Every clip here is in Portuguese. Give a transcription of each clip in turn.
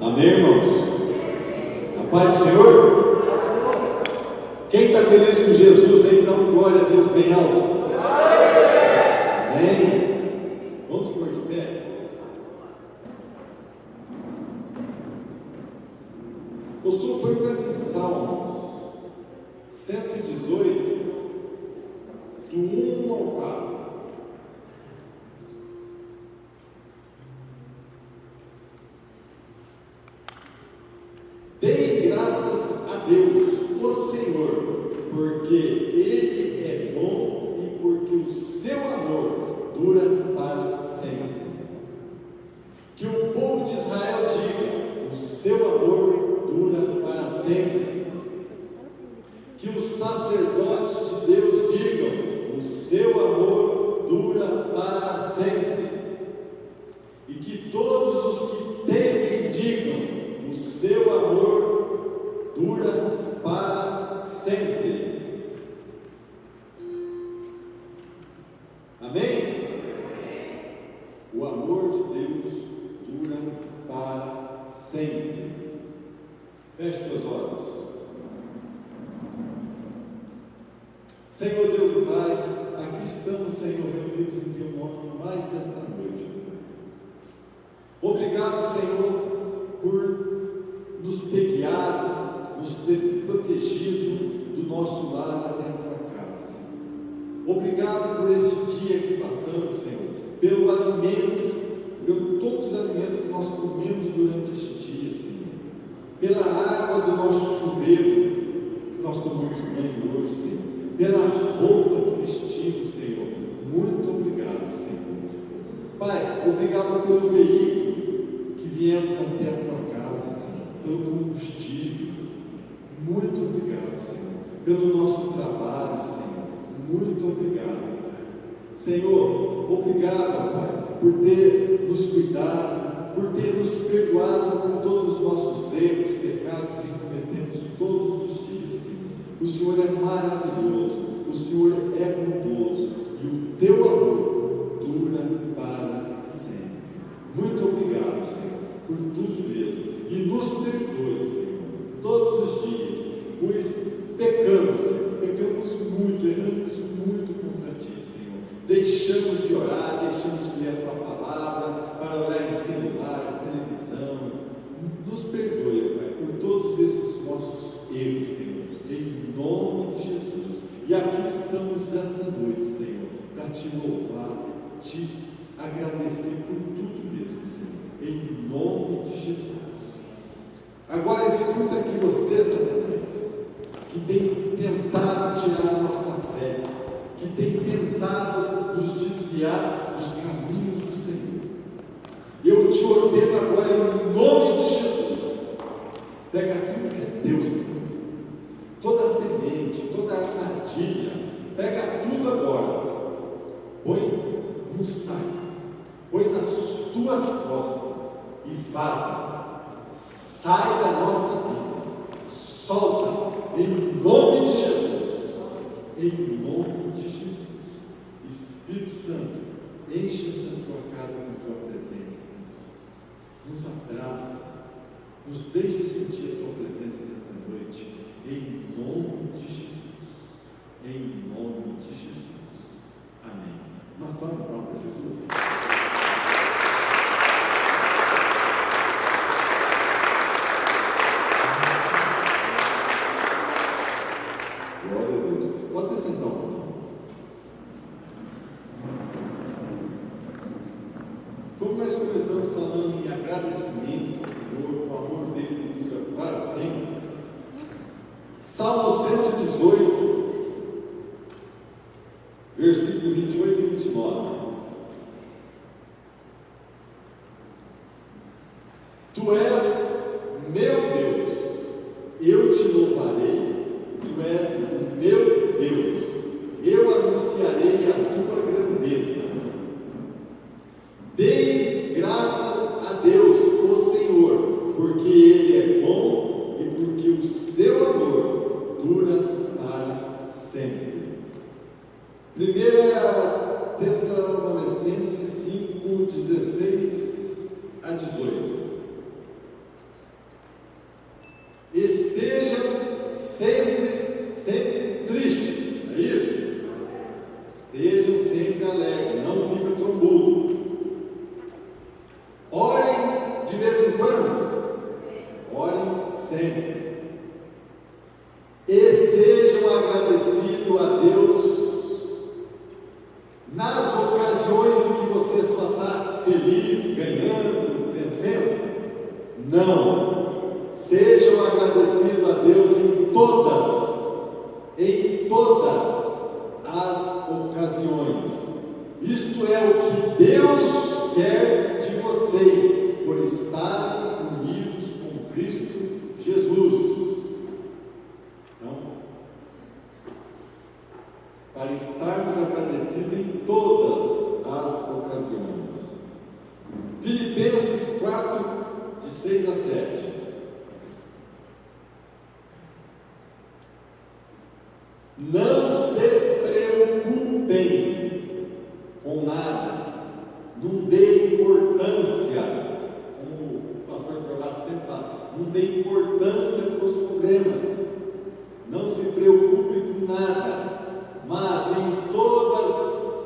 Amém, irmãos? A paz do Senhor? Quem está feliz com Jesus aí, dá um glória a Deus bem alto. Amém? Vamos pôr de pé. O Senhor foi para mim Salmos 118, do 1 ao 4. Deem graças a Deus, o Senhor, porque Ele é bom e porque o seu amor dura para sempre. Que o povo de Israel diga: o seu amor dura para sempre. Que os sacerdotes de Deus digam: o seu amor dura para sempre. E que todos os que temem digam: o seu amor dura para sempre. Amém? O amor de Deus dura para sempre. Feche seus olhos. Senhor Deus e Pai, aqui estamos, Senhor, reunidos em Teu nome mais esta noite. Obrigado, Senhor, por nos ter guiado, nos ter protegido do nosso lar até a Tua casa, Senhor. Obrigado por esse dia que passamos, Senhor, pelo alimento, por todos os alimentos que nós comemos durante este dia, Senhor, pela água do nosso chuveiro, que nós tomamos banho hoje, Senhor, pela roupa que vestimos, Senhor. Muito obrigado, Senhor. Pai, obrigado pelo veículo que viemos até a Tua casa, Senhor, pelo combustível. Muito obrigado, Senhor, pelo nosso trabalho, Senhor. Muito obrigado, Pai. Senhor, obrigado, Pai, por ter nos cuidado, por ter nos perdoado por todos os nossos erros, pecados que cometemos todos os dias, Senhor. O Senhor é maravilhoso, o Senhor é bondoso e o Teu amor dura para sempre. Muito obrigado, Senhor, por tudo mesmo. E nos perdoe, Senhor, todos os dias, pois pecamos, Senhor, erramos muito contra Ti, Senhor. Deixamos de orar, deixamos de ler a Tua palavra, para olhar em celular, televisão. Nos perdoe, Pai, por todos esses nossos erros, Senhor, em nome de Jesus. E aqui estamos esta noite, Senhor, para Te louvar, Te agradecer por tudo mesmo, Senhor, em nome de Jesus. Agora escuta aqui você, Satanás, que tem tentado tirar a nossa fé, que tem tentado nos desviar dos caminhos do Senhor. Eu te ordeno agora, em nome de Jesus, pega tudo que é Deus, toda semente, toda armadilha, pega tudo agora, põe no saco, põe nas tuas costas e faça. Sai da nossa vida, solta, em nome de Jesus, em nome de Jesus. Espírito Santo, enche esta Tua casa com Tua presença, nos abraça, nos deixe sentir a Tua presença nesta noite, em nome de Jesus, em nome de Jesus, amém. Uma salva de palmas para Jesus. Pode se sentar um pouquinho. Como nós começamos falando em agradecimento ao Senhor, o amor dele dura para sempre, Salmo 118, versículo 28 e 29. Tu és meu Deus, eu te louvarei, tu és o meu Deus, eu anunciarei a Tua grandeza. Deem graças a Deus, o Senhor, porque Ele é bom e porque o seu amor dura para sempre. 1 Tessalonicenses 5, 16 a 18. Deus quer de vocês, por estarem unidos com Cristo Jesus. Então, para estarmos agradecidos em todas as ocasiões. Filipenses 4, de 6 a 7. Não se preocupem com nada, não dê importância, como o pastor Corlato sempre fala, não dê importância para os problemas, não se preocupe com nada, mas em todas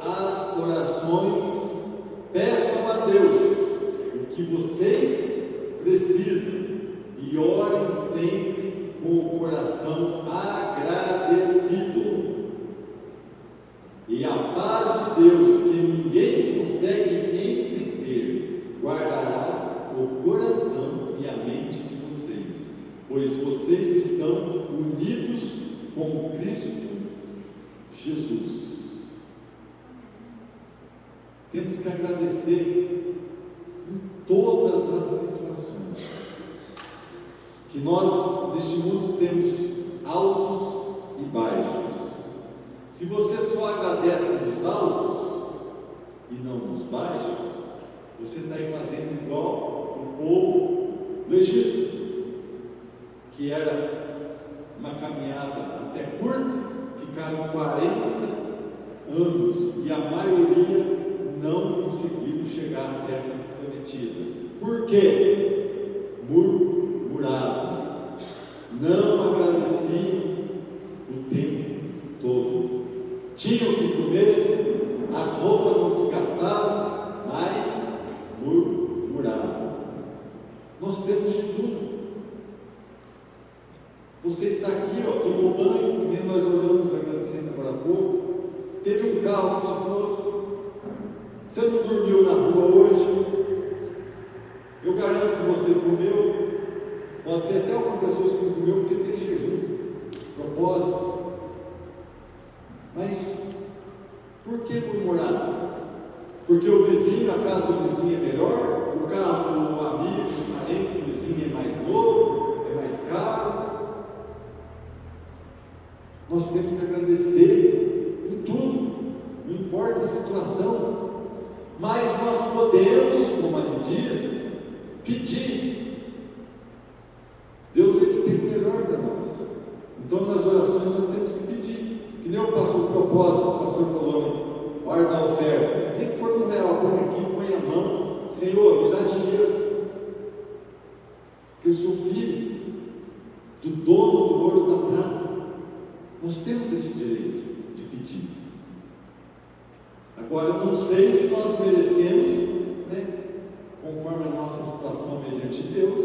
as orações peçam a Deus o que vocês precisam e orem sempre com o coração agradecido. E a paz de Deus, que ninguém consegue entender, guardará o coração e a mente de vocês, pois vocês estão unidos com Cristo Jesus. Temos que agradecer em todas as situações. Que nós, neste mundo, temos altos e baixos. Se você só agradece nos altos e não nos baixos, você está aí fazendo igual o povo do Egito, que era uma caminhada até curta, ficaram 40 anos e a maioria não conseguiram chegar à terra prometida. Por quê? Murmuravam, não agradeciam o tempo todo. Tinham que comer, as roupas não desgastavam, mas murmuravam. Nós temos de tudo. Você está aqui, tomou banho, nem nós olhamos agradecendo agora há pouco. Teve um carro que te trouxe. Você não dormiu na rua hoje? Eu garanto que você comeu. Pode ter até algumas pessoas que não comeu porque fez jejum, propósito. Mas por que murmurar? Porque o vizinho, a casa do vizinho é melhor, o carro do amigo, do parente do vizinho é mais novo, é mais caro. Nós temos que agradecer em tudo, não importa a situação, mas nós podemos, como ele diz, pedir. Deus ele tem o melhor para nós. Então nas orações nós temos que pedir. Que nem o propósito, o pastor falou, né? Hora da oferta. Nem que for um real, põe aqui, põe a mão. Senhor, me dá dinheiro. Porque eu sou filho do dono do ouro da prata. Nós temos esse direito de pedir. Agora, eu não sei se nós merecemos, né, conforme a nossa situação mediante Deus,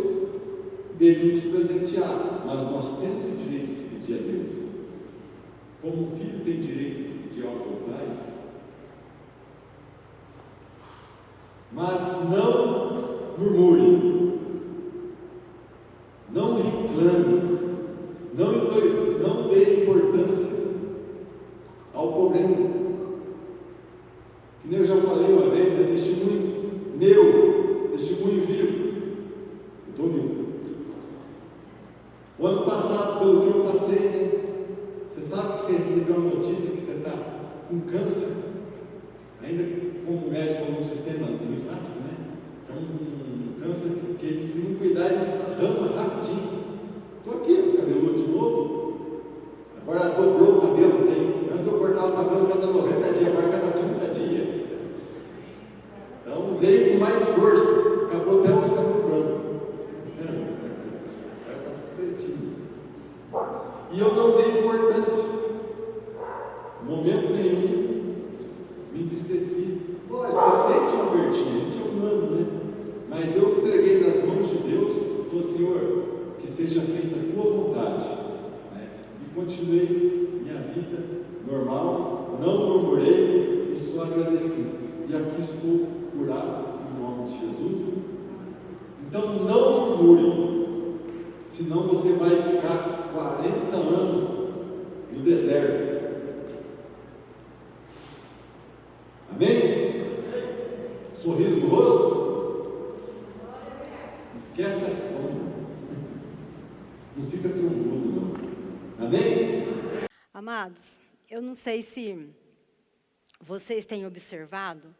dele nos presentear, mas nós temos o direito de pedir a Deus. Como um filho tem direito de pedir algo ao pai, mas não murmure, não reclame, não dê importância ao problema. Que nem eu já falei uma vez, né? Testemunho vivo. Eu estou vivo. O ano passado, pelo que eu passei, né? Você sabe que você recebeu uma notícia que você está com câncer, ainda como o médico falou no sistema linfático, né? É um câncer que se não cuidar, ele rama rapidinho. Estou aqui, cabeludo de novo. Agora dobrou o cabelo, antes eu cortava o cabelo cada 90 dias, agora cada 30 dias. Então veio com mais força, acabou até os cabelos brancos. Agora está perfeitinho. E eu não dei importância, momento nenhum, me entristeci. Você sente uma abertinha, a gente é humano, né? Mas eu entreguei nas mãos de Deus, falei, Senhor, que seja feita a tua vontade, né? E continuei minha vida normal, não murmurei e só agradeci. E aqui estou curado em nome de Jesus. Então não murmure, senão você vai ficar 40 anos no deserto. Amém? sorriso no rosto, esquece as contas. Não fica tão mudo, não. Amém? Amados, eu não sei se vocês têm observado,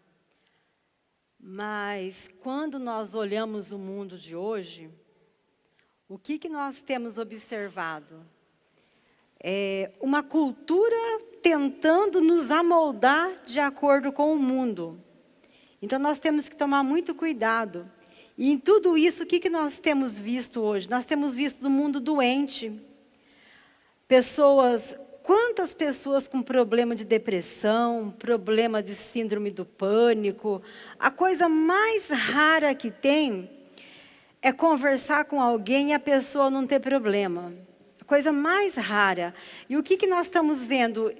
mas quando nós olhamos o mundo de hoje, o que nós temos observado? É uma cultura tentando nos amoldar de acordo com o mundo. Então nós temos que tomar muito cuidado. E em tudo isso, o que nós temos visto hoje? Nós temos visto o mundo doente. Quantas pessoas com problema de depressão, problema de síndrome do pânico. A coisa mais rara que tem é conversar com alguém e a pessoa não ter problema. A coisa mais rara. E o que nós estamos vendo?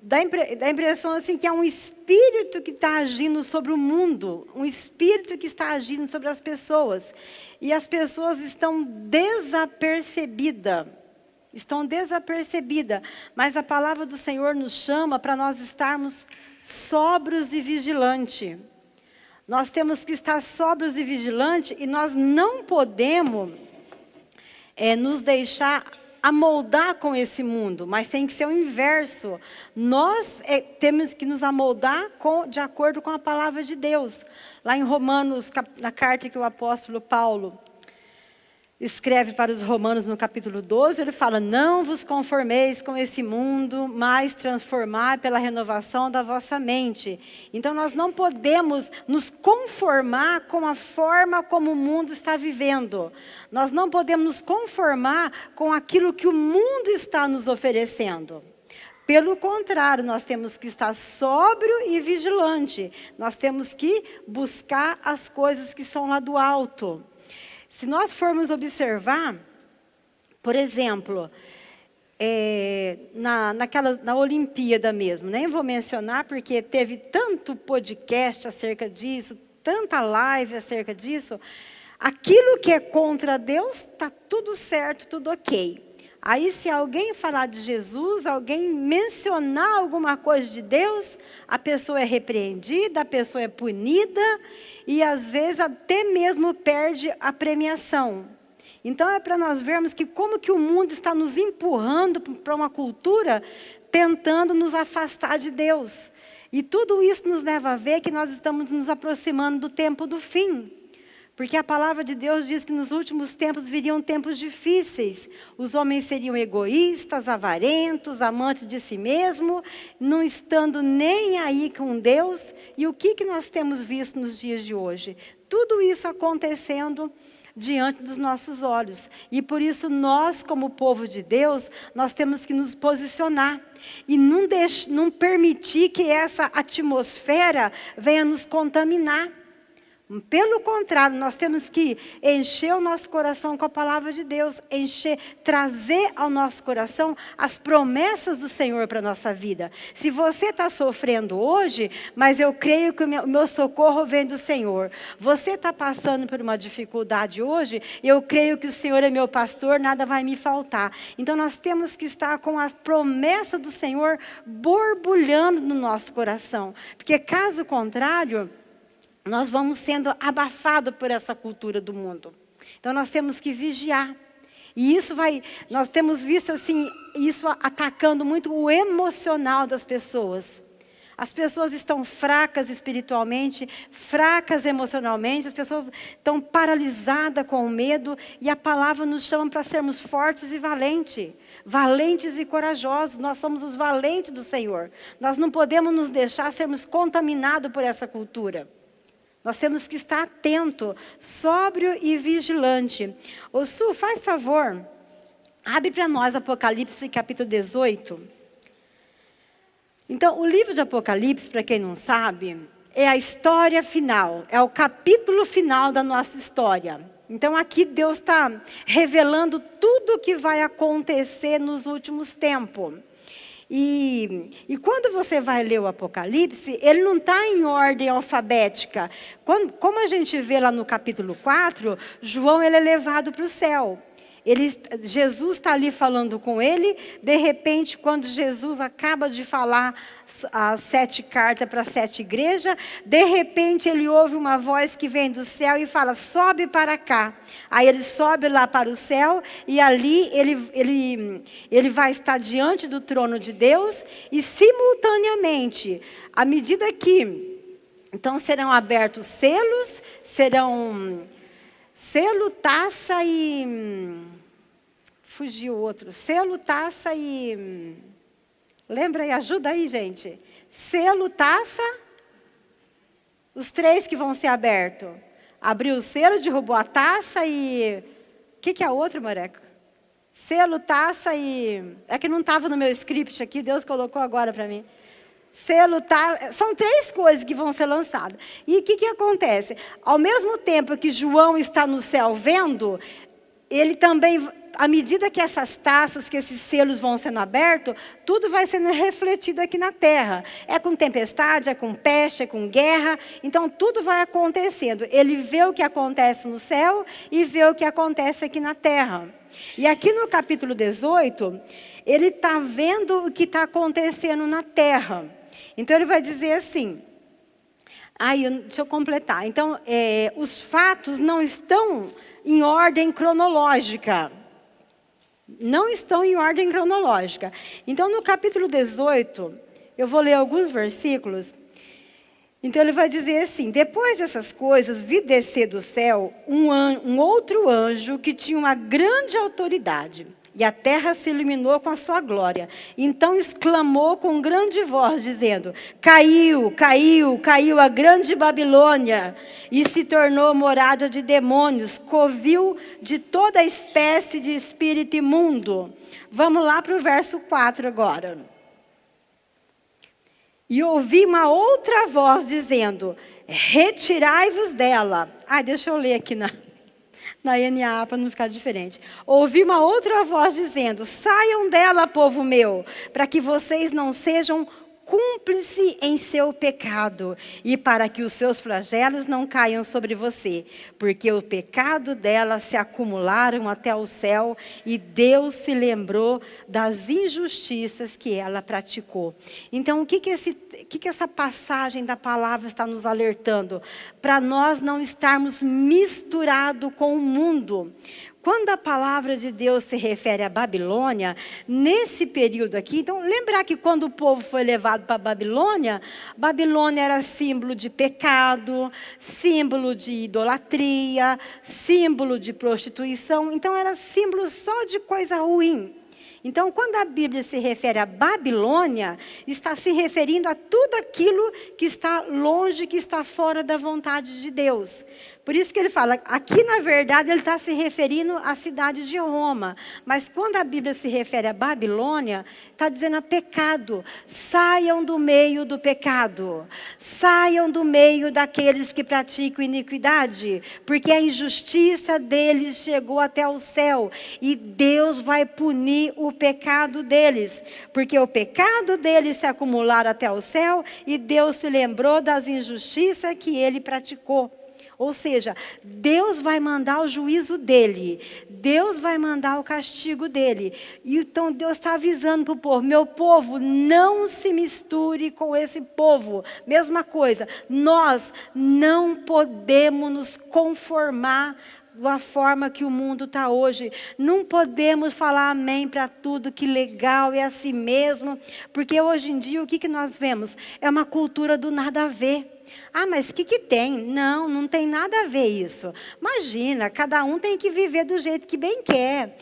Dá a impressão assim que há um espírito que está agindo sobre o mundo, um espírito que está agindo sobre as pessoas. E as pessoas estão desapercebidas. Mas a palavra do Senhor nos chama para nós estarmos sóbrios e vigilantes. Nós temos que estar sóbrios e vigilantes e nós não podemos nos deixar amoldar com esse mundo, mas tem que ser o inverso. Nós temos que nos amoldar de acordo com a palavra de Deus. Lá em Romanos, na carta que o apóstolo Paulo escreve para os romanos no capítulo 12, ele fala: não vos conformeis com esse mundo, mas transformai pela renovação da vossa mente. Então nós não podemos nos conformar com a forma como o mundo está vivendo. Nós não podemos nos conformar com aquilo que o mundo está nos oferecendo. Pelo contrário, nós temos que estar sóbrio e vigilante. Nós temos que buscar as coisas que são lá do alto. Se nós formos observar, por exemplo, na Olimpíada mesmo, nem vou mencionar porque teve tanto podcast acerca disso, tanta live acerca disso, aquilo que é contra Deus, está tudo certo, tudo ok. Aí se alguém falar de Jesus, alguém mencionar alguma coisa de Deus, a pessoa é repreendida, a pessoa é punida e às vezes até mesmo perde a premiação. Então é para nós vermos que como que o mundo está nos empurrando para uma cultura tentando nos afastar de Deus. E tudo isso nos leva a ver que nós estamos nos aproximando do tempo do fim. Porque a palavra de Deus diz que nos últimos tempos viriam tempos difíceis. Os homens seriam egoístas, avarentos, amantes de si mesmo, não estando nem aí com Deus. E o que nós temos visto nos dias de hoje? Tudo isso acontecendo diante dos nossos olhos. E por isso nós, como povo de Deus, nós temos que nos posicionar. E não permitir que essa atmosfera venha nos contaminar. Pelo contrário, nós temos que encher o nosso coração com a palavra de Deus, trazer ao nosso coração as promessas do Senhor para a nossa vida. Se você está sofrendo hoje, mas eu creio que o meu socorro vem do Senhor. Você está passando por uma dificuldade hoje, eu creio que o Senhor é meu pastor, nada vai me faltar. Então nós temos que estar com a promessa do Senhor borbulhando no nosso coração. Porque caso contrário, nós vamos sendo abafados por essa cultura do mundo. Então nós temos que vigiar. E nós temos visto assim, isso atacando muito o emocional das pessoas. As pessoas estão fracas espiritualmente, fracas emocionalmente, as pessoas estão paralisadas com o medo, e a palavra nos chama para sermos fortes e valentes e corajosos. Nós somos os valentes do Senhor. Nós não podemos nos deixar sermos contaminados por essa cultura. Nós temos que estar atento, sóbrio e vigilante. Ô Su, faz favor, abre para nós Apocalipse capítulo 18. Então, o livro de Apocalipse, para quem não sabe, é a história final, é o capítulo final da nossa história. Então, aqui Deus está revelando tudo o que vai acontecer nos últimos tempos. E quando você vai ler o Apocalipse, ele não está em ordem alfabética. Como a gente vê lá no capítulo 4, João ele é levado para o céu. Jesus está ali falando com ele, de repente, quando Jesus acaba de falar as 7 cartas para 7 igrejas, de repente ele ouve uma voz que vem do céu e fala, sobe para cá. Aí ele sobe lá para o céu e ali ele vai estar diante do trono de Deus e simultaneamente, à medida que, então serão abertos selos, selo, taça e... fugiu outro. Selo, taça e... lembra aí, ajuda aí, gente. Selo, taça... os 3 que vão ser abertos. Abriu o selo, derrubou a taça e... o que é a outra, Mareco? Selo, taça e... é que não estava no meu script aqui, Deus colocou agora para mim. Selo, são 3 coisas que vão ser lançadas. E o que acontece? Ao mesmo tempo que João está no céu vendo, ele também, à medida que essas taças, que esses selos vão sendo abertos, tudo vai sendo refletido aqui na terra. É com tempestade, é com peste, é com guerra. Então, tudo vai acontecendo. Ele vê o que acontece no céu e vê o que acontece aqui na terra. E aqui no capítulo 18, ele está vendo o que está acontecendo na terra. Então, ele vai dizer assim... deixa eu completar. Então, os fatos não estão em ordem cronológica. Não estão em ordem cronológica. Então, no capítulo 18, eu vou ler alguns versículos. Então, ele vai dizer assim, depois dessas coisas, vi descer do céu um outro anjo que tinha uma grande autoridade. E a terra se iluminou com a sua glória. Então exclamou com grande voz, dizendo, caiu, caiu, caiu a grande Babilônia, e se tornou morada de demônios, covil de toda espécie de espírito imundo. Vamos lá para o verso 4 agora. E ouvi uma outra voz dizendo, retirai-vos dela. Deixa eu ler aqui na NAA para não ficar diferente. Ouvi uma outra voz dizendo, saiam dela, povo meu, para que vocês não sejam cúmplices em seu pecado e para que os seus flagelos não caiam sobre você, porque o pecado dela se acumularam até o céu e Deus se lembrou das injustiças que ela praticou. Então, o que essa passagem da palavra está nos alertando? Para nós não estarmos misturados com o mundo. Quando a palavra de Deus se refere à Babilônia, nesse período aqui, então lembrar que quando o povo foi levado para a Babilônia, Babilônia era símbolo de pecado, símbolo de idolatria, símbolo de prostituição, então era símbolo só de coisa ruim. Então, quando a Bíblia se refere à Babilônia, está se referindo a tudo aquilo que está longe, que está fora da vontade de Deus. Por isso que ele fala, aqui na verdade ele está se referindo à cidade de Roma. Mas quando a Bíblia se refere à Babilônia, está dizendo a pecado. Saiam do meio do pecado. Saiam do meio daqueles que praticam iniquidade. Porque a injustiça deles chegou até o céu. E Deus vai punir o pecado deles. Porque o pecado deles se acumularam até o céu e Deus se lembrou das injustiças que ele praticou. Ou seja, Deus vai mandar o juízo dele. Deus vai mandar o castigo dele. E então Deus está avisando para o povo. Meu povo, não se misture com esse povo. Mesma coisa. Nós não podemos nos conformar da forma que o mundo está hoje. Não podemos falar amém para tudo, que legal, é assim mesmo. Porque hoje em dia o que nós vemos? É uma cultura do nada a ver. Mas o que tem? Não tem nada a ver isso. Imagina, cada um tem que viver do jeito que bem quer.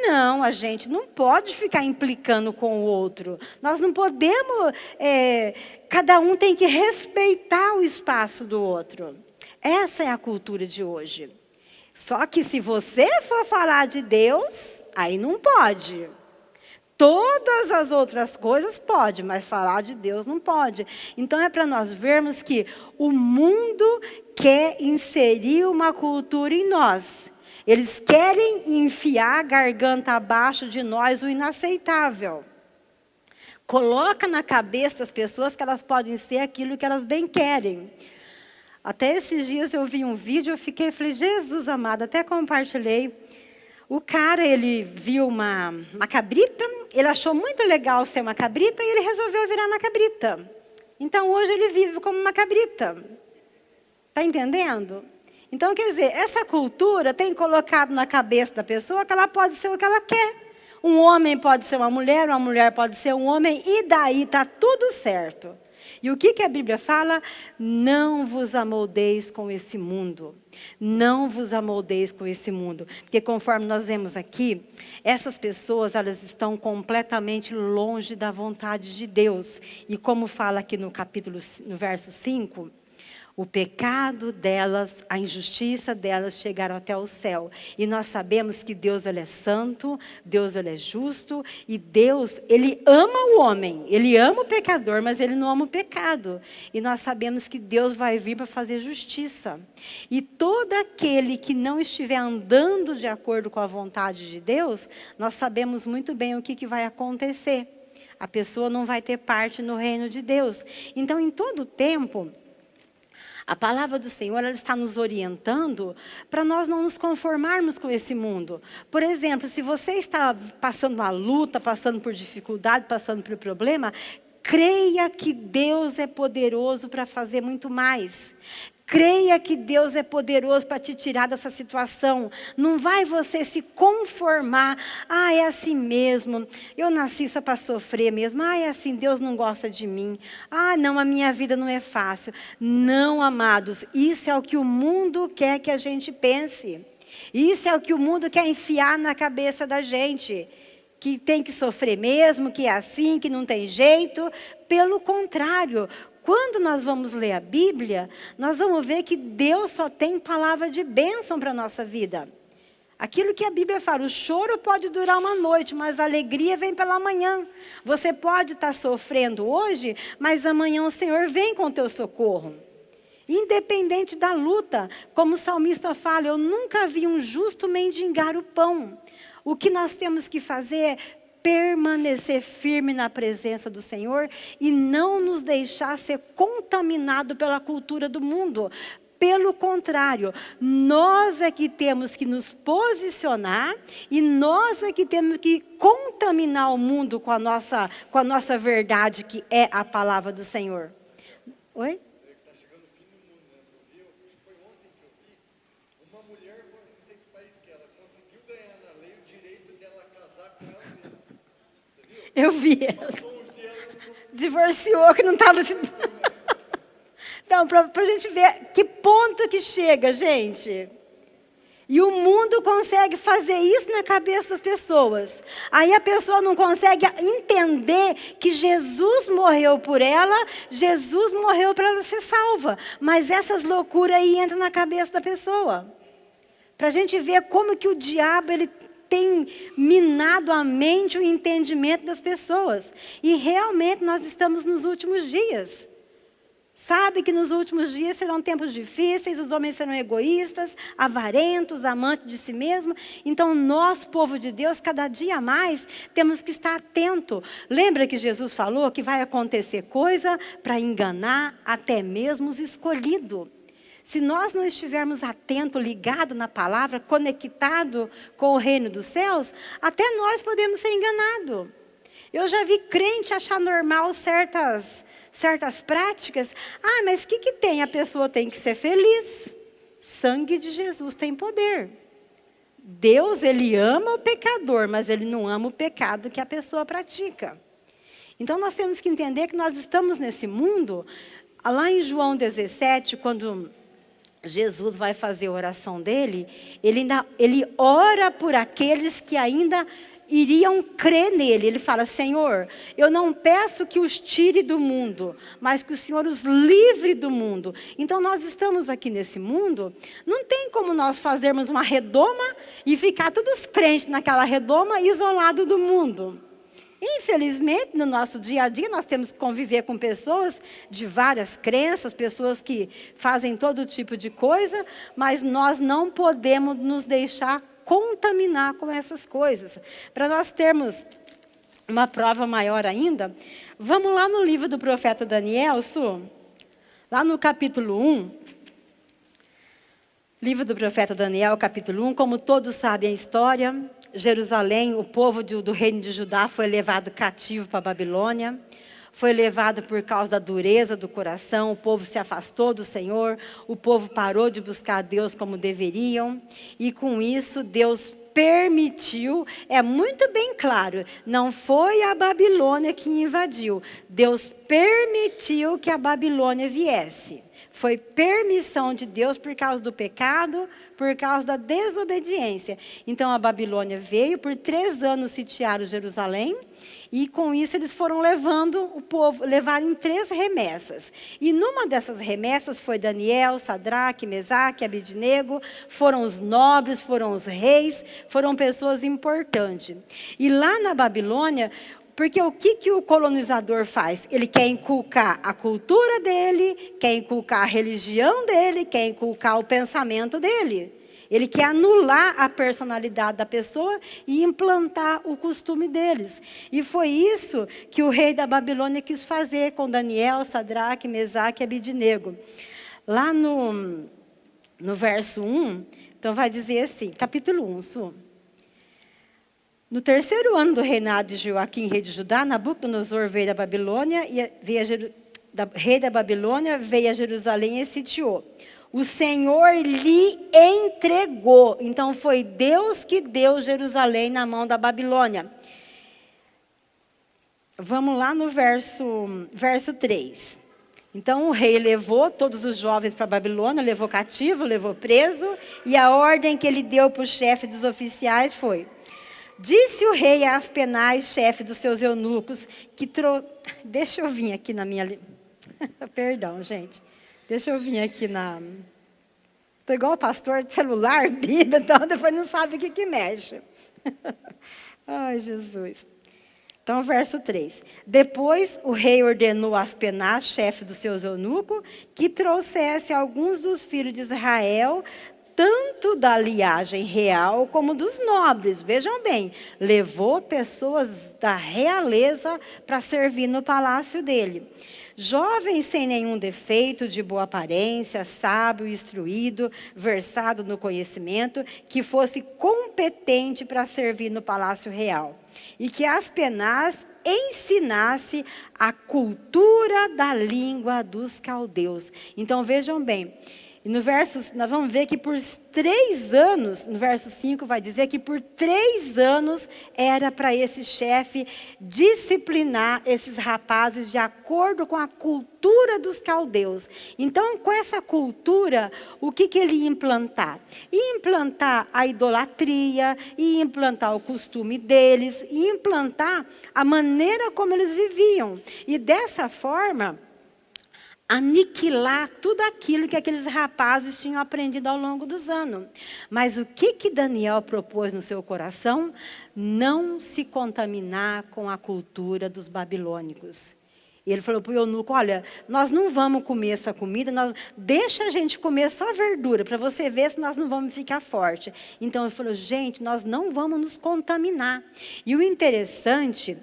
Não, a gente não pode ficar implicando com o outro. Nós não podemos, cada um tem que respeitar o espaço do outro. Essa é a cultura de hoje. Só que se você for falar de Deus, aí não pode. Todas as outras coisas pode, mas falar de Deus não pode. Então é para nós vermos que o mundo quer inserir uma cultura em nós. Eles querem enfiar a garganta abaixo de nós o inaceitável. Coloca na cabeça das pessoas que elas podem ser aquilo que elas bem querem. Até esses dias eu vi um vídeo, falei, Jesus amado, até compartilhei. O cara, ele viu uma cabrita, ele achou muito legal ser uma cabrita e ele resolveu virar uma cabrita. Então, hoje ele vive como uma cabrita. Está entendendo? Então, quer dizer, essa cultura tem colocado na cabeça da pessoa que ela pode ser o que ela quer. Um homem pode ser uma mulher pode ser um homem, e daí está tudo certo. E o que a Bíblia fala? Não vos amoldeis com esse mundo. Não vos amoldeis com esse mundo. Porque conforme nós vemos aqui, essas pessoas, elas estão completamente longe da vontade de Deus. E como fala aqui no verso 5... o pecado delas, a injustiça delas chegaram até o céu. E nós sabemos que Deus, ele é santo, Deus, ele é justo, e Deus, ele ama o homem, ele ama o pecador, mas ele não ama o pecado. E nós sabemos que Deus vai vir para fazer justiça. E todo aquele que não estiver andando de acordo com a vontade de Deus, nós sabemos muito bem o que vai acontecer. A pessoa não vai ter parte no reino de Deus. Então, em todo tempo, a palavra do Senhor, ela está nos orientando para nós não nos conformarmos com esse mundo. Por exemplo, se você está passando uma luta, passando por dificuldade, passando por problema, creia que Deus é poderoso para fazer muito mais. Creia que Deus é poderoso para te tirar dessa situação. Não vai você se conformar. Ah, é assim mesmo. Eu nasci só para sofrer mesmo. Ah, é assim, Deus não gosta de mim. Ah, não, a minha vida não é fácil. Não, amados, isso é o que o mundo quer que a gente pense. Isso é o que o mundo quer enfiar na cabeça da gente. Que tem que sofrer mesmo, que é assim, que não tem jeito. Pelo contrário, quando nós vamos ler a Bíblia, nós vamos ver que Deus só tem palavra de bênção para a nossa vida. Aquilo que a Bíblia fala, o choro pode durar uma noite, mas a alegria vem pela manhã. Você pode estar sofrendo hoje, mas amanhã o Senhor vem com o teu socorro. Independente da luta, como o salmista fala, eu nunca vi um justo mendigar o pão. O que nós temos que fazer é permanecer firme na presença do Senhor e não nos deixar ser contaminado pela cultura do mundo. Pelo contrário, nós é que temos que nos posicionar e nós é que temos que contaminar o mundo com a nossa verdade, que é a palavra do Senhor. Oi? Eu vi. Divorciou, que não estava... Então, para a gente ver que ponto que chega, gente. E o mundo consegue fazer isso na cabeça das pessoas. Aí a pessoa não consegue entender que Jesus morreu por ela, Jesus morreu para ela ser salva. Mas essas loucuras aí entram na cabeça da pessoa. Para a gente ver como que o diabo, ele tem minado a mente, o entendimento das pessoas. E realmente nós estamos nos últimos dias. Sabe que nos últimos dias serão tempos difíceis, os homens serão egoístas, avarentos, amantes de si mesmo. Então nós, povo de Deus, cada dia mais temos que estar atento. Lembra que Jesus falou que vai acontecer coisa para enganar até mesmo os escolhidos. Se nós não estivermos atentos, ligados na palavra, conectados com o reino dos céus, até nós podemos ser enganados. Eu já vi crente achar normal certas práticas. Ah, mas o que tem? A pessoa tem que ser feliz. Sangue de Jesus tem poder. Deus, ele ama o pecador, mas ele não ama o pecado que a pessoa pratica. Então nós temos que entender que nós estamos nesse mundo. Lá em João 17, quando Jesus vai fazer a oração dele, ele ora por aqueles que ainda iriam crer nele. Ele fala: Senhor, eu não peço que os tire do mundo, mas que o Senhor os livre do mundo. Então nós estamos aqui nesse mundo, não tem como nós fazermos uma redoma e ficar todos crentes naquela redoma, isolado do mundo. Infelizmente, no nosso dia a dia, nós temos que conviver com pessoas de várias crenças, pessoas que fazem todo tipo de coisa, mas nós não podemos nos deixar contaminar com essas coisas. Para nós termos uma prova maior ainda, vamos lá no livro do profeta Daniel, Su, lá no capítulo 1. Livro do profeta Daniel, capítulo 1. Como todos sabem a história, Jerusalém, o povo do reino de Judá foi levado cativo para a Babilônia. Foi levado por causa da dureza do coração, o povo se afastou do Senhor, o povo parou de buscar a Deus como deveriam. E com isso, Deus permitiu, é muito bem claro, não foi a Babilônia que invadiu. Deus permitiu que a Babilônia viesse. Foi permissão de Deus por causa do pecado, por causa da desobediência. Então a Babilônia veio, por 3 anos sitiaram Jerusalém, e com isso eles foram levando o povo, levaram em 3 remessas. E numa dessas remessas foi Daniel, Sadraque, Mesaque, Abidnego, foram os nobres, foram os reis, foram pessoas importantes. E lá na Babilônia, porque o que o colonizador faz? Ele quer inculcar a cultura dele, quer inculcar a religião dele, quer inculcar o pensamento dele. Ele quer anular a personalidade da pessoa e implantar o costume deles. E foi isso que o rei da Babilônia quis fazer com Daniel, Sadraque, Mesaque e Abidnego. Lá no verso 1, então vai dizer assim, capítulo 1, Su. No 3º ano do reinado de Joaquim, rei de Judá, Nabucodonosor veio da Babilônia, rei da Babilônia veio a Jerusalém e sitiou. O Senhor lhe entregou. Então foi Deus que deu Jerusalém na mão da Babilônia. Vamos lá no verso 3. Então o rei levou todos os jovens para a Babilônia, levou cativo, levou preso, e a ordem que ele deu para o chefe dos oficiais foi: disse o rei a Aspenaz, chefe dos seus eunucos, que Deixa eu vir aqui na minha... Perdão, gente. Deixa eu vir aqui na... Estou igual o pastor de celular, Bíblia, então depois não sabe o que mexe. Ai, Jesus. Então, verso 3. Depois o rei ordenou a Aspenaz, chefe dos seus eunucos, que trouxesse alguns dos filhos de Israel, tanto da linhagem real como dos nobres. Vejam bem, levou pessoas da realeza para servir no palácio dele. Jovens sem nenhum defeito, de boa aparência, sábio, instruído, versado no conhecimento, que fosse competente para servir no palácio real. E que Aspenaz ensinasse a cultura da língua dos caldeus. Então vejam bem, nós vamos ver que por 3 anos, no verso 5 vai dizer que por 3 anos era para esse chefe disciplinar esses rapazes de acordo com a cultura dos caldeus. Então, com essa cultura, o que ele ia implantar? Ia implantar a idolatria, ia implantar o costume deles, ia implantar a maneira como eles viviam. E dessa forma, aniquilar tudo aquilo que aqueles rapazes tinham aprendido ao longo dos anos. Mas o que Daniel propôs no seu coração? Não se contaminar com a cultura dos babilônicos. E ele falou para o eunuco: olha, nós não vamos comer essa comida, deixa a gente comer só verdura, para você ver se nós não vamos ficar forte. Então ele falou: gente, nós não vamos nos contaminar. E o interessante,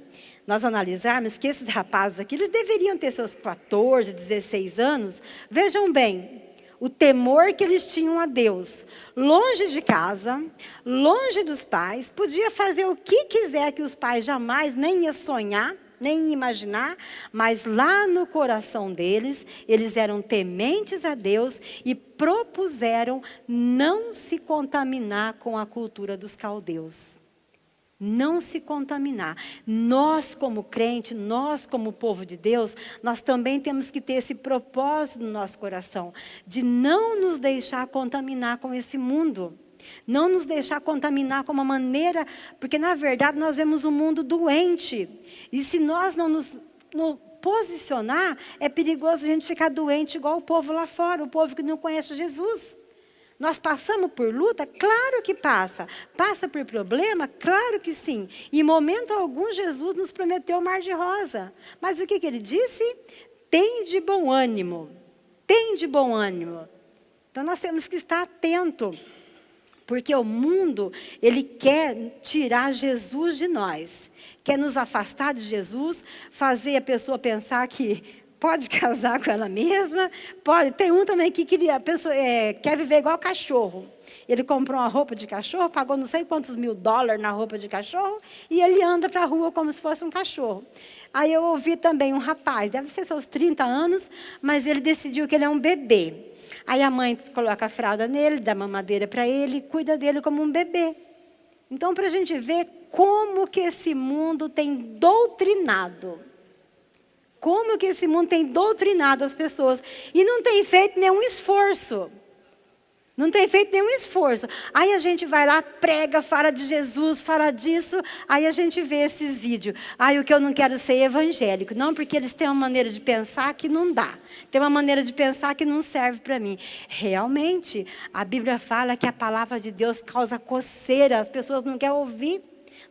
nós analisarmos que esses rapazes aqui, eles deveriam ter seus 14, 16 anos. Vejam bem, o temor que eles tinham a Deus. Longe de casa, longe dos pais, podia fazer o que quiser que os pais jamais nem iam sonhar, nem imaginar, mas lá no coração deles, eles eram tementes a Deus e propuseram não se contaminar com a cultura dos caldeus. Não se contaminar. Nós como crente, nós como povo de Deus, nós também temos que ter esse propósito no nosso coração, de não nos deixar contaminar com esse mundo. Não nos deixar contaminar com uma maneira, porque na verdade nós vemos um mundo doente. E se nós não nos posicionar, é perigoso a gente ficar doente igual o povo lá fora, o povo que não conhece Jesus. Nós passamos por luta? Claro que passa. Passa por problema? Claro que sim. Em momento algum, Jesus nos prometeu o mar de rosa. Mas o que ele disse? Tem de bom ânimo. Tem de bom ânimo. Então nós temos que estar atentos. Porque o mundo, ele quer tirar Jesus de nós. Quer nos afastar de Jesus, fazer a pessoa pensar que pode casar com ela mesma, pode. Tem um também que queria, quer viver igual cachorro. Ele comprou uma roupa de cachorro, pagou não sei quantos $1000 na roupa de cachorro, e ele anda para a rua como se fosse um cachorro. Aí eu ouvi também um rapaz, deve ser seus 30 anos, mas ele decidiu que ele é um bebê. Aí a mãe coloca a fralda nele, dá mamadeira para ele, cuida dele como um bebê. Então, para a gente ver como que esse mundo tem doutrinado. Como que esse mundo tem doutrinado as pessoas. E não tem feito nenhum esforço. Não tem feito nenhum esforço. Aí a gente vai lá, prega, fala de Jesus, fala disso. Aí a gente vê esses vídeos. Aí o que eu não quero ser evangélico. Não, porque eles têm uma maneira de pensar que não dá. Tem uma maneira de pensar que não serve para mim. Realmente, a Bíblia fala que a palavra de Deus causa coceira. As pessoas não querem ouvir.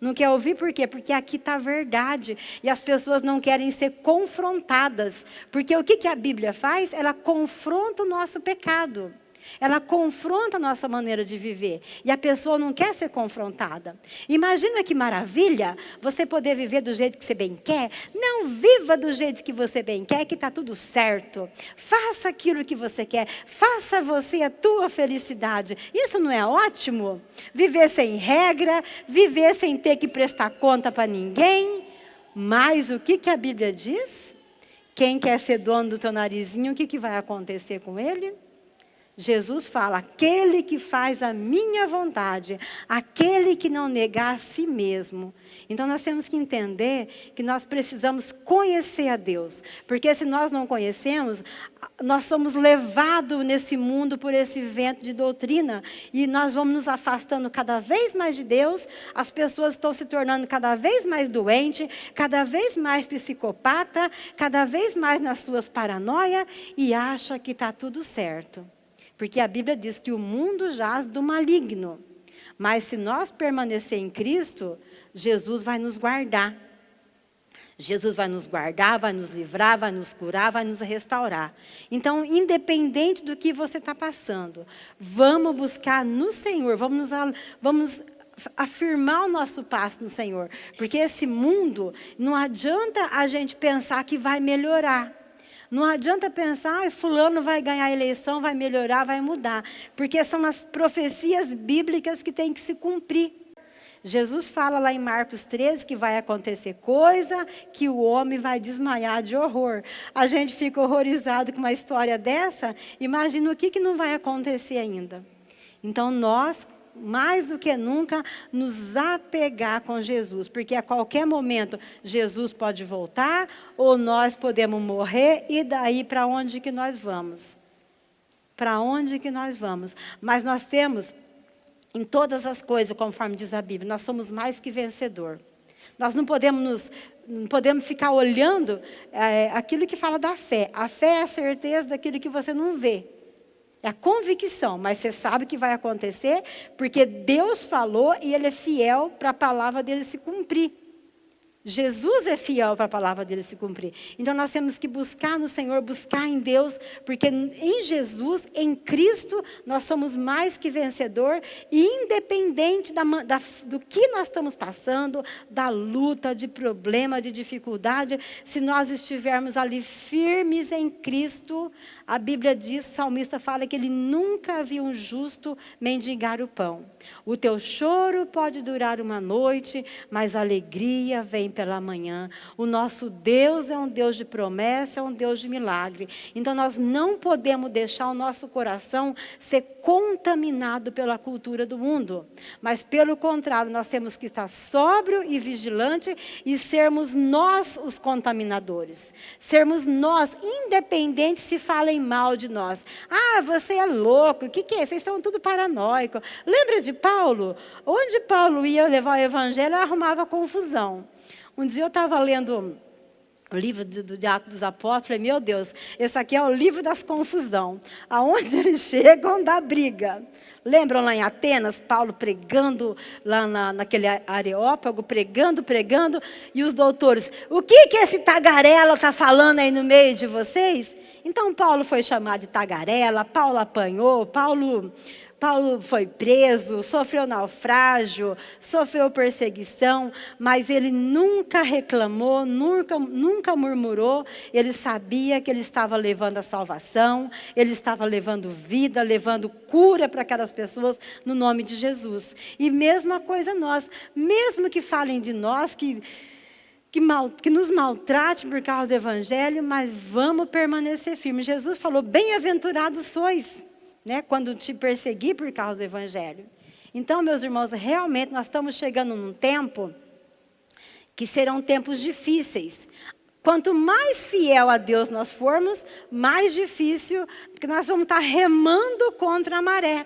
Não quer ouvir por quê? Porque aqui está a verdade. E as pessoas não querem ser confrontadas. Porque o que a Bíblia faz? Ela confronta o nosso pecado. Ela confronta a nossa maneira de viver. E a pessoa não quer ser confrontada. Imagina que maravilha você poder viver do jeito que você bem quer. Não viva do jeito que você bem quer, que está tudo certo. Faça aquilo que você quer. Faça você a tua felicidade. Isso não é ótimo? Viver sem regra, viver sem ter que prestar conta para ninguém. Mas o que a Bíblia diz? Quem quer ser dono do teu narizinho, o que vai acontecer com ele? Jesus fala, aquele que faz a minha vontade, aquele que não negar a si mesmo. Então nós temos que entender que nós precisamos conhecer a Deus. Porque se nós não conhecemos, nós somos levados nesse mundo por esse vento de doutrina. E nós vamos nos afastando cada vez mais de Deus. As pessoas estão se tornando cada vez mais doentes, cada vez mais psicopata, cada vez mais nas suas paranoias e acha que está tudo certo. Porque a Bíblia diz que o mundo jaz do maligno. Mas se nós permanecer em Cristo, Jesus vai nos guardar. Jesus vai nos guardar, vai nos livrar, vai nos curar, vai nos restaurar. Então, independente do que você está passando, vamos buscar no Senhor, vamos afirmar o nosso passo no Senhor. Porque esse mundo, não adianta a gente pensar que vai melhorar. Não adianta pensar, fulano vai ganhar a eleição, vai melhorar, vai mudar. Porque são as profecias bíblicas que têm que se cumprir. Jesus fala lá em Marcos 13 que vai acontecer coisa que o homem vai desmaiar de horror. A gente fica horrorizado com uma história dessa, imagina o que não vai acontecer ainda. Então nós, mais do que nunca, nos apegar com Jesus, porque a qualquer momento Jesus pode voltar ou nós podemos morrer e daí para onde que nós vamos? Para onde que nós vamos? Mas nós temos em todas as coisas, conforme diz a Bíblia, nós somos mais que vencedor. Nós não podemos ficar olhando aquilo que fala da fé. A fé é a certeza daquilo que você não vê. É a convicção, mas você sabe que vai acontecer, porque Deus falou e Ele é fiel para a palavra dele se cumprir. Jesus é fiel para a palavra dele se cumprir. Então nós temos que buscar no Senhor, buscar em Deus, porque em Jesus, em Cristo, nós somos mais que vencedor, e independente do que nós estamos passando, da luta, de problema, de dificuldade, se nós estivermos ali firmes em Cristo, a Bíblia diz, o salmista fala que ele nunca viu um justo mendigar o pão. O teu choro pode durar uma noite, mas a alegria vem pela manhã. O nosso Deus é um Deus de promessa, é um Deus de milagre. Então nós não podemos deixar o nosso coração ser contaminado pela cultura do mundo. Mas pelo contrário, nós temos que estar sóbrio e vigilante e sermos nós os contaminadores. Sermos nós, independente se falem mal de nós. Ah, você é louco, o que é? Vocês são tudo paranoico. Lembra de Paulo? Onde Paulo ia levar o evangelho, arrumava confusão. Um dia eu estava lendo o livro do Atos dos Apóstolos, falei, meu Deus, esse aqui é o livro das confusão. Aonde eles chegam, dá briga. Lembram lá em Atenas, Paulo pregando lá naquele Areópago, pregando, e os doutores, o que esse tagarela está falando aí no meio de vocês? Então Paulo foi chamado de tagarela, Paulo apanhou, Paulo Paulo foi preso, sofreu naufrágio, sofreu perseguição, mas ele nunca reclamou, nunca murmurou. Ele sabia que ele estava levando a salvação, ele estava levando vida, levando cura para aquelas pessoas no nome de Jesus. E mesma coisa nós, mesmo que falem de nós, que nos maltrate por causa do evangelho, mas vamos permanecer firmes. Jesus falou, bem-aventurados sois, né, quando te perseguir por causa do evangelho. Então, meus irmãos, realmente nós estamos chegando num tempo que serão tempos difíceis. Quanto mais fiel a Deus nós formos, mais difícil, porque nós vamos estar remando contra a maré.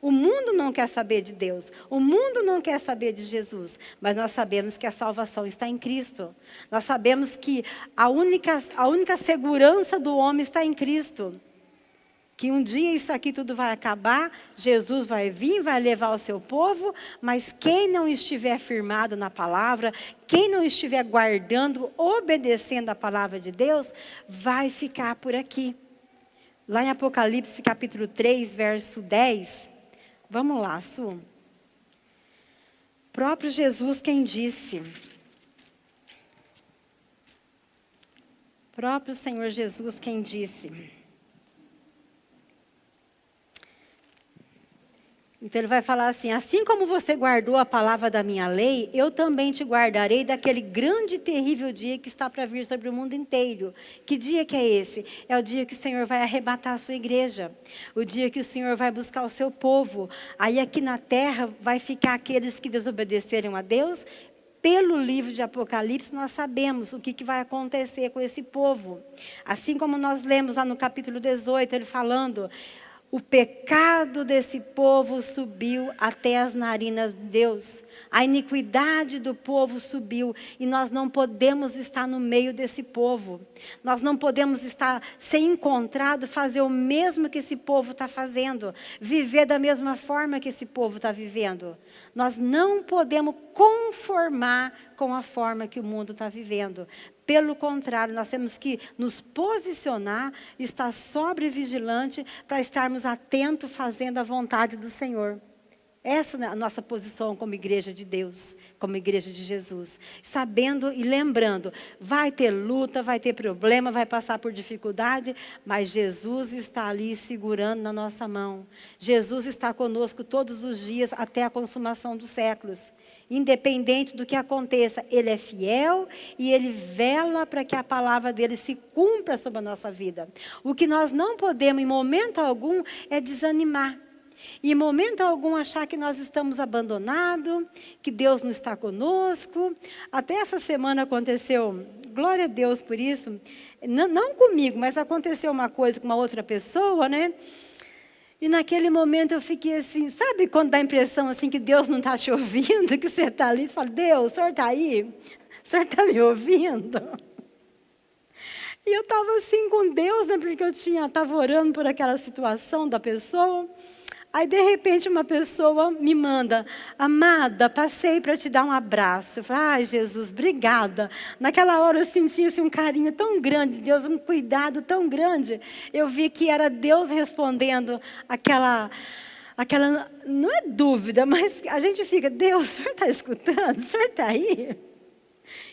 O mundo não quer saber de Deus, o mundo não quer saber de Jesus, mas nós sabemos que a salvação está em Cristo. Nós sabemos que a única segurança do homem está em Cristo. Que um dia isso aqui tudo vai acabar, Jesus vai vir, vai levar o seu povo, mas quem não estiver firmado na palavra, quem não estiver guardando, obedecendo a palavra de Deus, vai ficar por aqui. Lá em Apocalipse capítulo 3, verso 10, vamos lá, Su. Próprio Jesus quem disse. Próprio Senhor Jesus quem disse. Então ele vai falar assim, assim como você guardou a palavra da minha lei, eu também te guardarei daquele grande e terrível dia que está para vir sobre o mundo inteiro. Que dia que é esse? É o dia que o Senhor vai arrebatar a sua igreja. O dia que o Senhor vai buscar o seu povo. Aí aqui na terra vai ficar aqueles que desobedeceram a Deus. Pelo livro de Apocalipse, nós sabemos o que vai acontecer com esse povo. Assim como nós lemos lá no capítulo 18, ele falando... O pecado desse povo subiu até as narinas de Deus. A iniquidade do povo subiu. E nós não podemos estar no meio desse povo. Nós não podemos estar, ser encontrado, fazer o mesmo que esse povo está fazendo. Viver da mesma forma que esse povo está vivendo. Nós não podemos conformar com a forma que o mundo está vivendo. Pelo contrário, nós temos que nos posicionar, estar sobrevigilante para estarmos atentos fazendo a vontade do Senhor. Essa é a nossa posição como igreja de Deus, como igreja de Jesus. Sabendo e lembrando, vai ter luta, vai ter problema, vai passar por dificuldade, mas Jesus está ali segurando na nossa mão. Jesus está conosco todos os dias até a consumação dos séculos. Independente do que aconteça, Ele é fiel e Ele vela para que a palavra dEle se cumpra sobre a nossa vida. O que nós não podemos, em momento algum, é desanimar. Em momento algum, achar que nós estamos abandonados, que Deus não está conosco. Até essa semana aconteceu, glória a Deus por isso, não comigo, mas aconteceu uma coisa com uma outra pessoa, né? E naquele momento eu fiquei assim, sabe quando dá a impressão assim que Deus não está te ouvindo, que você está ali e fala, Deus, o Senhor está aí? O Senhor está me ouvindo? E eu estava assim com Deus, né, porque eu estava orando por aquela situação da pessoa. Aí, de repente, uma pessoa me manda, amada, passei para te dar um abraço. Eu falei, ai, Jesus, obrigada. Naquela hora eu senti assim, um carinho tão grande de Deus, um cuidado tão grande. Eu vi que era Deus respondendo aquela, não é dúvida, mas a gente fica, Deus, o Senhor está escutando? O Senhor está aí?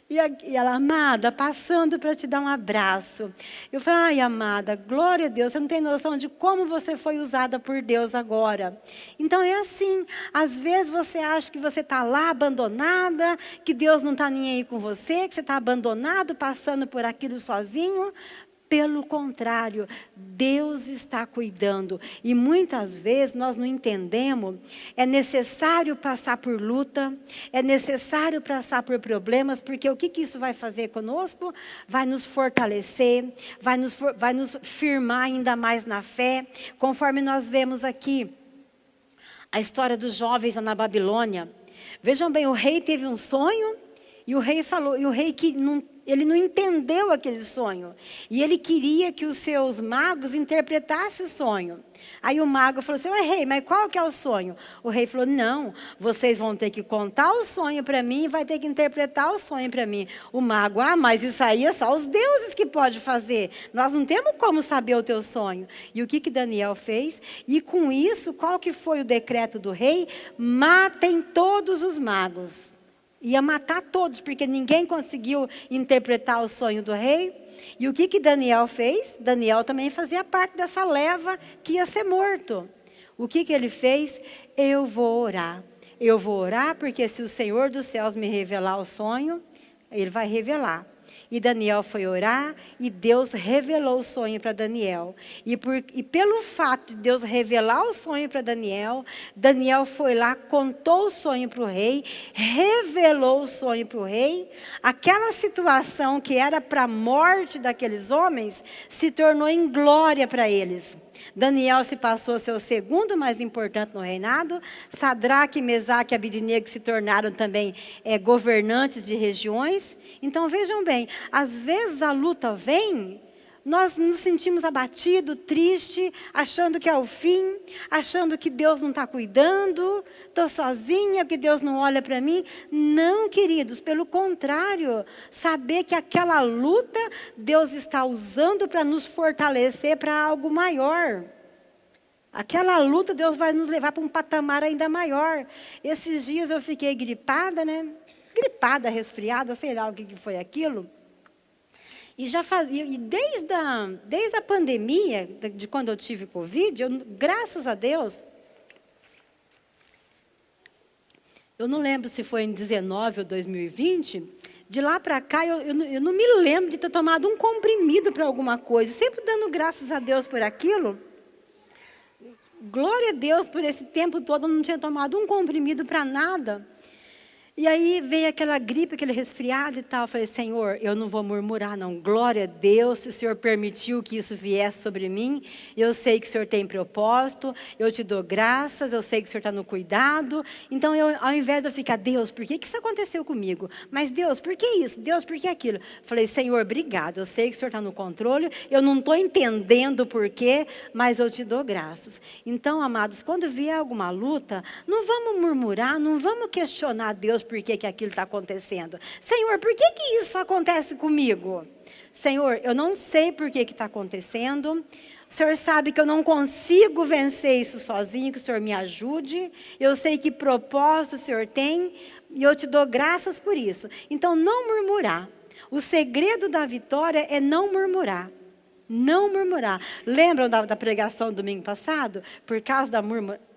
E ela, amada, passando para te dar um abraço. Eu falei, ai, amada, glória a Deus, você não tem noção de como você foi usada por Deus agora. Então é assim, às vezes você acha que você está lá abandonada, que Deus não está nem aí com você, que você está abandonado, passando por aquilo sozinho. Pelo contrário, Deus está cuidando. E muitas vezes nós não entendemos, é necessário passar por luta, é necessário passar por problemas, porque o que isso vai fazer conosco? Vai nos fortalecer, vai nos firmar ainda mais na fé, conforme nós vemos aqui a história dos jovens na Babilônia. Vejam bem, o rei teve um sonho, e o rei falou, e o rei que não Ele não entendeu aquele sonho. E ele queria que os seus magos interpretassem o sonho. Aí o mago falou assim, rei, mas qual que é o sonho? O rei falou, não, vocês vão ter que contar o sonho para mim e vai ter que interpretar o sonho para mim. O mago, mas isso aí é só os deuses que podem fazer. Nós não temos como saber o teu sonho. E o que Daniel fez? E com isso, qual que foi o decreto do rei? Matem todos os magos. Ia matar todos, porque ninguém conseguiu interpretar o sonho do rei. E o que Daniel fez? Daniel também fazia parte dessa leva que ia ser morto. O que ele fez? Eu vou orar. Eu vou orar porque se o Senhor dos céus me revelar o sonho, Ele vai revelar. E Daniel foi orar e Deus revelou o sonho para Daniel. E pelo fato de Deus revelar o sonho para Daniel, Daniel foi lá, contou o sonho para o rei, revelou o sonho para o rei. Aquela situação que era para a morte daqueles homens, se tornou em glória para eles. Daniel se passou a ser o segundo mais importante no reinado. Sadraque, Mesaque e Abidnego se tornaram também governantes de regiões. Então vejam bem, às vezes a luta vem, nós nos sentimos abatidos, tristes, achando que é o fim, achando que Deus não está cuidando, estou sozinha, que Deus não olha para mim. Não, queridos, pelo contrário, saber que aquela luta Deus está usando para nos fortalecer para algo maior. Aquela luta Deus vai nos levar para um patamar ainda maior. Esses dias eu fiquei gripada, Gripada, resfriada, sei lá o que foi aquilo. E desde a pandemia, de quando eu tive Covid, graças a Deus, eu não lembro se foi em 19 ou 2020, de lá para cá eu não me lembro de ter tomado um comprimido para alguma coisa, sempre dando graças a Deus por aquilo. Glória a Deus, por esse tempo todo eu não tinha tomado um comprimido para nada. E aí veio aquela gripe, aquele resfriado e tal. Eu falei, Senhor, eu não vou murmurar não. Glória a Deus, se o Senhor permitiu que isso viesse sobre mim. Eu sei que o Senhor tem propósito. Eu te dou graças. Eu sei que o Senhor está no cuidado. Então, ao invés de eu ficar, Deus, por que isso aconteceu comigo? Mas Deus, por que isso? Deus, por que aquilo? Falei, Senhor, obrigado. Eu sei que o Senhor está no controle. Eu não estou entendendo por quê, mas eu te dou graças. Então, amados, quando vier alguma luta, não vamos murmurar, não vamos questionar Deus por que aquilo está acontecendo. Senhor, por que isso acontece comigo? Senhor, eu não sei por que está acontecendo. O Senhor sabe que eu não consigo vencer isso sozinho, que o Senhor me ajude. Eu sei que propósito o Senhor tem e eu te dou graças por isso. Então, não murmurar. O segredo da vitória é não murmurar. Não murmurar. Lembram da pregação do domingo passado? Por causa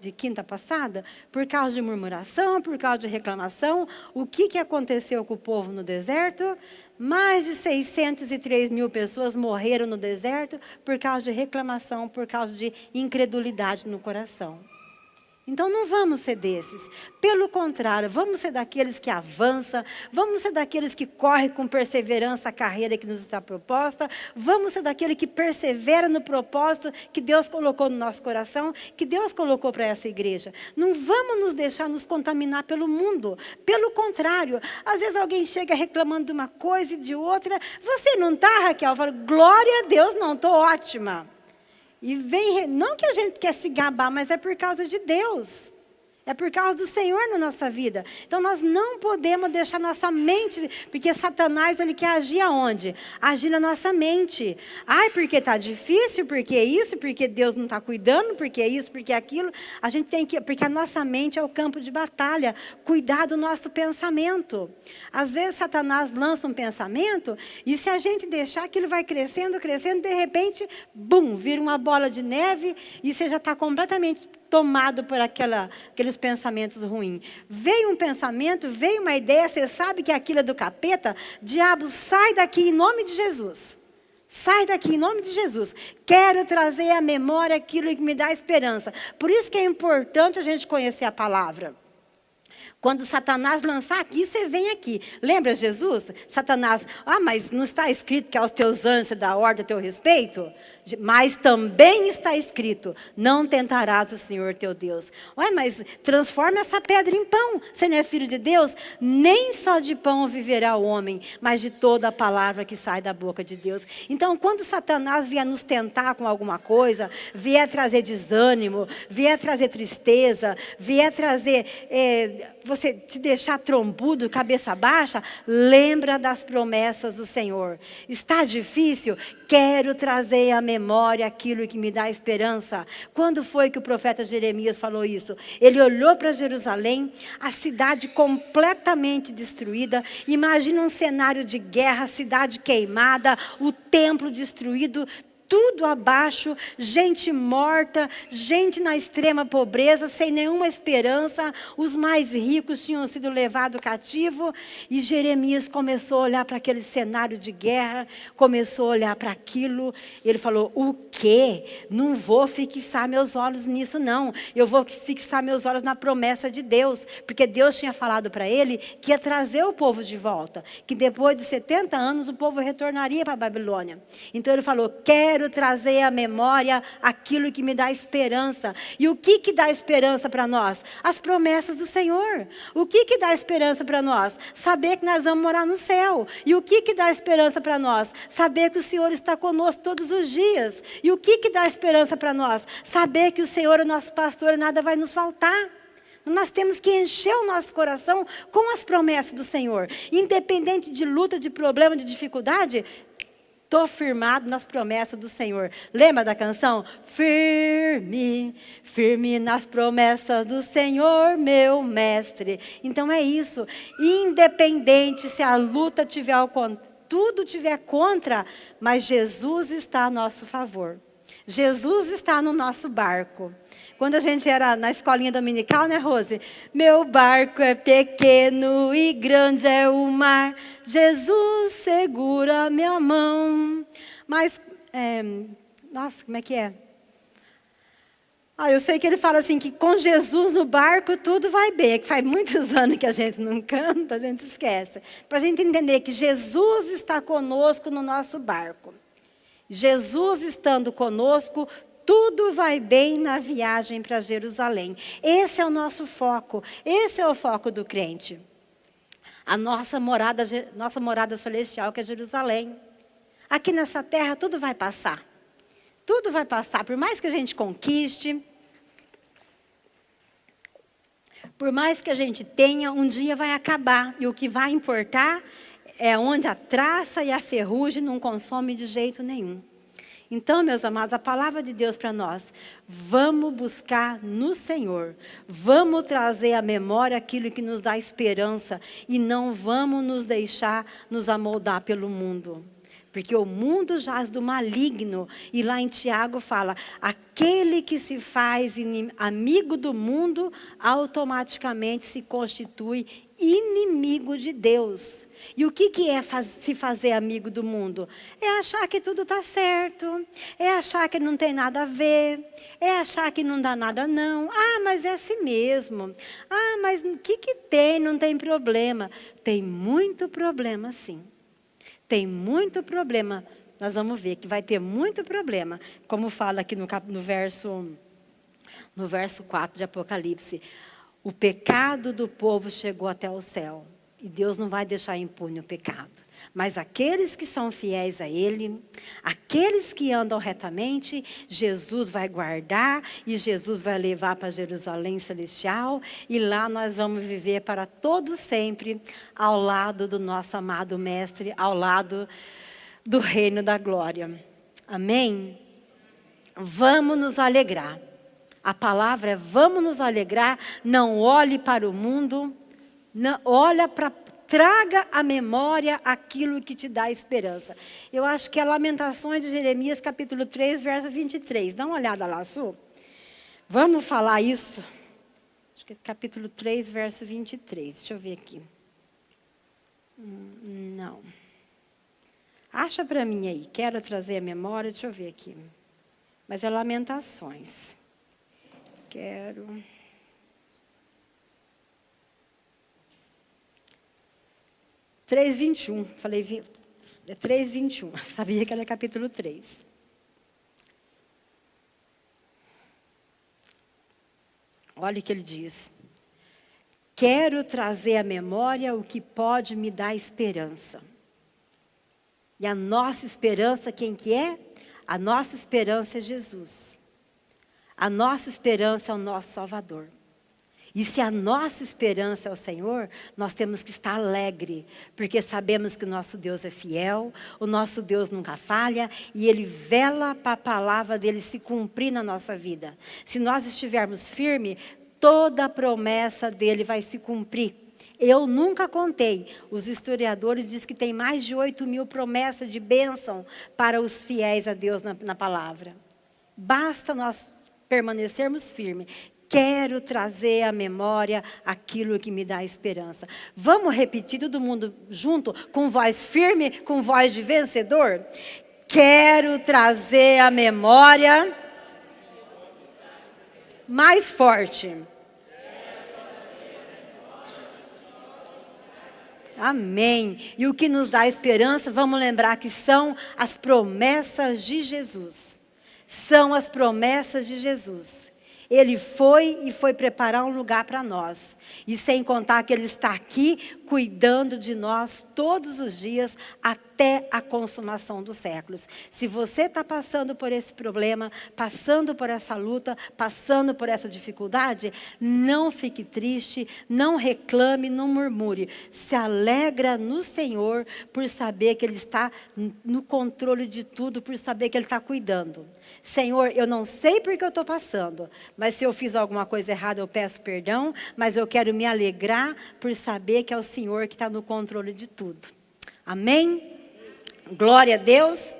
de quinta passada? Por causa de murmuração, por causa de reclamação. O que aconteceu com o povo no deserto? Mais de 603 mil pessoas morreram no deserto por causa de reclamação, por causa de incredulidade no coração. Então não vamos ser desses. Pelo contrário, vamos ser daqueles que avançam, vamos ser daqueles que correm com perseverança a carreira que nos está proposta, vamos ser daquele que persevera no propósito que Deus colocou no nosso coração, que Deus colocou para essa igreja. Não vamos nos deixar nos contaminar pelo mundo. Pelo contrário, às vezes alguém chega reclamando de uma coisa e de outra. Você não está, Raquel? Eu falo, glória a Deus, não, estou ótima. E vem, não que a gente quer se gabar, mas é por causa de Deus. É por causa do Senhor na nossa vida. Então nós não podemos deixar nossa mente, porque Satanás ele quer agir aonde? Agir na nossa mente. Ai, porque está difícil, porque isso, porque Deus não está cuidando, porque isso, porque aquilo. A gente tem que, porque a nossa mente é o campo de batalha. Cuidar do nosso pensamento. Às vezes Satanás lança um pensamento e se a gente deixar aquilo vai crescendo, crescendo, de repente, bum, vira uma bola de neve e você já está completamente tomado por aqueles pensamentos ruins. Veio um pensamento, veio uma ideia, você sabe que aquilo é do capeta, diabo, sai daqui em nome de Jesus. Sai daqui em nome de Jesus. Quero trazer à memória aquilo que me dá esperança. Por isso que é importante a gente conhecer a palavra. Quando Satanás lançar aqui, você vem aqui. Lembra Jesus? Satanás, mas não está escrito que aos teus anjos você dá ordem a teu respeito? Mas também está escrito, não tentarás o Senhor teu Deus. Mas transforma essa pedra em pão. Você não é filho de Deus? Nem só de pão viverá o homem, mas de toda a palavra que sai da boca de Deus. Então, quando Satanás vier nos tentar com alguma coisa, vier trazer desânimo, vier trazer tristeza, vier trazer... você te deixar trombudo, cabeça baixa, lembra das promessas do Senhor. Está difícil? Quero trazer à memória aquilo que me dá esperança. Quando foi que o profeta Jeremias falou isso? Ele olhou para Jerusalém, a cidade completamente destruída. Imagina um cenário de guerra, a cidade queimada, o templo destruído, tudo abaixo, gente morta, gente na extrema pobreza, sem nenhuma esperança. Os mais ricos tinham sido levados cativo. E Jeremias começou a olhar para aquele cenário de guerra, começou a olhar para aquilo. Ele falou, o quê? Não vou fixar meus olhos nisso, não. Eu vou fixar meus olhos na promessa de Deus. Porque Deus tinha falado para ele que ia trazer o povo de volta. Que depois de 70 anos o povo retornaria para a Babilônia. Então ele falou, quero trazer à memória aquilo que me dá esperança. E o que dá esperança para nós? As promessas do Senhor. O que dá esperança para nós? Saber que nós vamos morar no céu. E o que dá esperança para nós? Saber que o Senhor está conosco todos os dias. E o que dá esperança para nós? Saber que o Senhor é o nosso pastor e nada vai nos faltar. Nós temos que encher o nosso coração com as promessas do Senhor. Independente de luta, de problema, de dificuldade, estou firmado nas promessas do Senhor. Lembra da canção? Firme, firme nas promessas do Senhor, meu mestre. Então é isso. Independente se a luta tiver tudo tiver contra, mas Jesus está a nosso favor. Jesus está no nosso barco. Quando a gente era na escolinha dominical, né, Rose? Meu barco é pequeno e grande é o mar. Jesus segura a minha mão. Mas, nossa, como é que é? Eu sei que ele fala assim, que com Jesus no barco tudo vai bem. É que faz muitos anos que a gente não canta, a gente esquece. Para a gente entender que Jesus está conosco no nosso barco. Jesus estando conosco, tudo vai bem na viagem para Jerusalém. Esse é o nosso foco. Esse é o foco do crente. A nossa morada celestial, que é Jerusalém. Aqui nessa terra, tudo vai passar. Tudo vai passar. Por mais que a gente conquiste, por mais que a gente tenha, um dia vai acabar. E o que vai importar é onde a traça e a ferrugem não consomem de jeito nenhum. Então, meus amados, a palavra de Deus para nós, vamos buscar no Senhor, vamos trazer à memória aquilo que nos dá esperança e não vamos nos deixar nos amoldar pelo mundo. Porque o mundo jaz do maligno, e lá em Tiago fala, aquele que se faz amigo do mundo, automaticamente se constitui inimigo de Deus. E o que é se fazer amigo do mundo? É achar que tudo está certo, é achar que não tem nada a ver, é achar que não dá nada não. Mas é assim mesmo. Mas o que tem? Não tem problema. Tem muito problema sim. Tem muito problema. Nós vamos ver que vai ter muito problema. Como fala aqui no verso 4 de Apocalipse. O pecado do povo chegou até o céu. E Deus não vai deixar impune o pecado. Mas aqueles que são fiéis a Ele, aqueles que andam retamente, Jesus vai guardar e Jesus vai levar para Jerusalém celestial. E lá nós vamos viver para todo sempre ao lado do nosso amado Mestre, ao lado do reino da glória. Amém? Vamos nos alegrar. A palavra é vamos nos alegrar, não olhe para o mundo. Não, traga à memória aquilo que te dá esperança. Eu acho que é Lamentações de Jeremias, capítulo 3, verso 23. Dá uma olhada lá, Su. Vamos falar isso. Acho que é capítulo 3, verso 23. Deixa eu ver aqui. Não. Acha para mim aí. Quero trazer a memória. Deixa eu ver aqui. Mas é Lamentações. Quero... 3:21. Falei, é 3:21. Sabia que era capítulo 3. Olha o que ele diz. Quero trazer à memória o que pode me dar esperança. E a nossa esperança, quem que é? A nossa esperança é Jesus. A nossa esperança é o nosso Salvador. E se a nossa esperança é o Senhor, nós temos que estar alegre, porque sabemos que o nosso Deus é fiel, o nosso Deus nunca falha, e Ele vela para a palavra dEle se cumprir na nossa vida. Se nós estivermos firmes, toda a promessa dEle vai se cumprir. Eu nunca contei. Os historiadores dizem que tem mais de 8.000 promessas de bênção para os fiéis a Deus na palavra. Basta nós permanecermos firmes. Quero trazer à memória aquilo que me dá esperança. Vamos repetir todo mundo junto, com voz firme, com voz de vencedor? Quero trazer à memória. Mais forte. Amém. E o que nos dá esperança, vamos lembrar que são as promessas de Jesus. São as promessas de Jesus. Ele foi preparar um lugar para nós. E sem contar que Ele está aqui cuidando de nós todos os dias até a consumação dos séculos. Se você está passando por esse problema, passando por essa luta, passando por essa dificuldade, não fique triste, não reclame, não murmure. Se alegra no Senhor por saber que Ele está no controle de tudo, por saber que Ele está cuidando. Senhor, eu não sei porque eu estou passando, mas se eu fiz alguma coisa errada, eu peço perdão, mas eu quero me alegrar por saber que é o Senhor que está no controle de tudo. Amém? Glória a Deus.